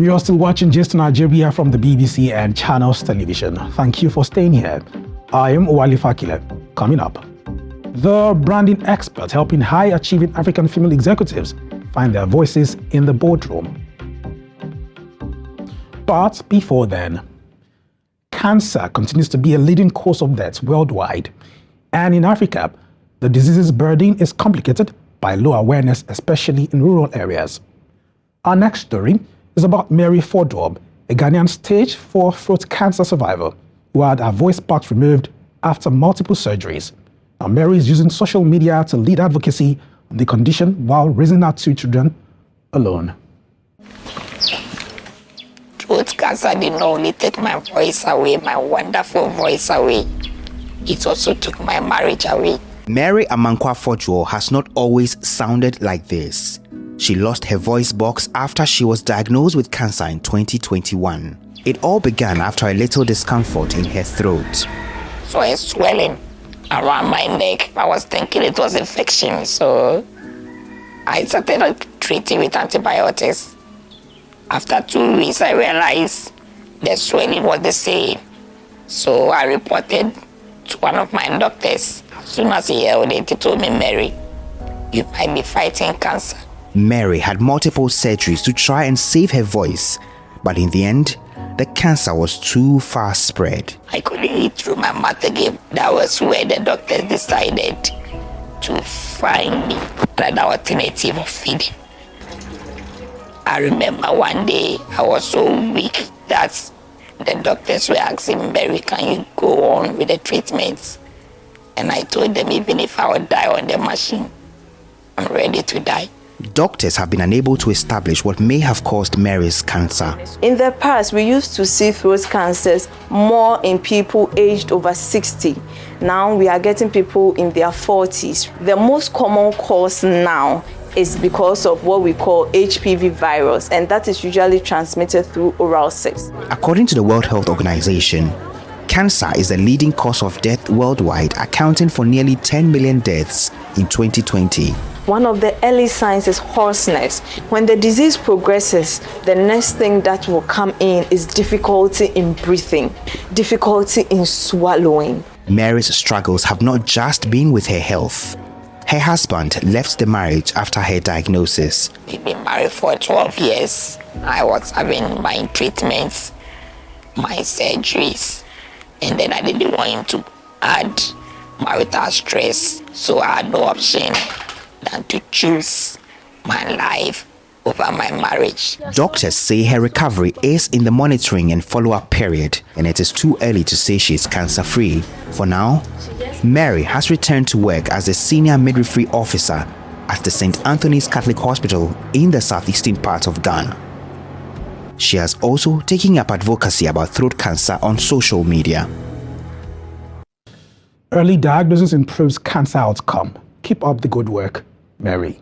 You're still watching Gist Nigeria from the BBC and Channels Television. Thank you for staying here. I am Wali Fakile. Coming up, the branding expert helping high-achieving African female executives find their voices in the boardroom. But before then, cancer continues to be a leading cause of death worldwide. And in Africa, the disease's burden is complicated by low awareness, especially in rural areas. Our next story is about Mary Fordwor, a Ghanaian stage 4 throat cancer survivor who had her voice box removed after multiple surgeries. Now, Mary is using social media to lead advocacy on the condition while raising her 2 children alone. Throat cancer did not only take my voice away, my wonderful voice away, it also took my marriage away. Mary Fordwor has not always sounded like this. She lost her voice box after she was diagnosed with cancer in 2021. It all began after a little discomfort in her throat. So a swelling around my neck. I was thinking it was infection, so I started treating with antibiotics. After 2 weeks, I realized the swelling was the same. So I reported to one of my doctors. As soon as he held it, he told me, Mary, you might be fighting cancer. Mary had multiple surgeries to try and save her voice, but in the end, the cancer was too far spread. I couldn't eat through my mouth again. That was where the doctors decided to find me another alternative of feeding. I remember one day I was so weak that the doctors were asking, Mary, can you go on with the treatments? And I told them, even if I would die on the machine, I'm ready to die. Doctors have been unable to establish what may have caused Mary's cancer. In the past, we used to see throat cancers more in people aged over 60. Now we are getting people in their 40s. The most common cause now is because of what we call HPV virus, and that is usually transmitted through oral sex. According to the World Health Organization, cancer is the leading cause of death worldwide, accounting for nearly 10 million deaths in 2020. One of the early signs is hoarseness. When the disease progresses, the next thing that will come in is difficulty in breathing, difficulty in swallowing. Mary's struggles have not just been with her health. Her husband left the marriage after her diagnosis. We've been married for 12 years. I was having my treatments, my surgeries, and then I didn't want him to add marital stress, so I had no option than to choose my life over my marriage. Doctors say her recovery is in the monitoring and follow-up period, and it is too early to say she is cancer-free. For now, Mary has returned to work as a senior midwifery officer at the St. Anthony's Catholic Hospital in the southeastern part of Ghana. She has also taken up advocacy about throat cancer on social media. Early diagnosis improves cancer outcome. Keep up the good work, Mary.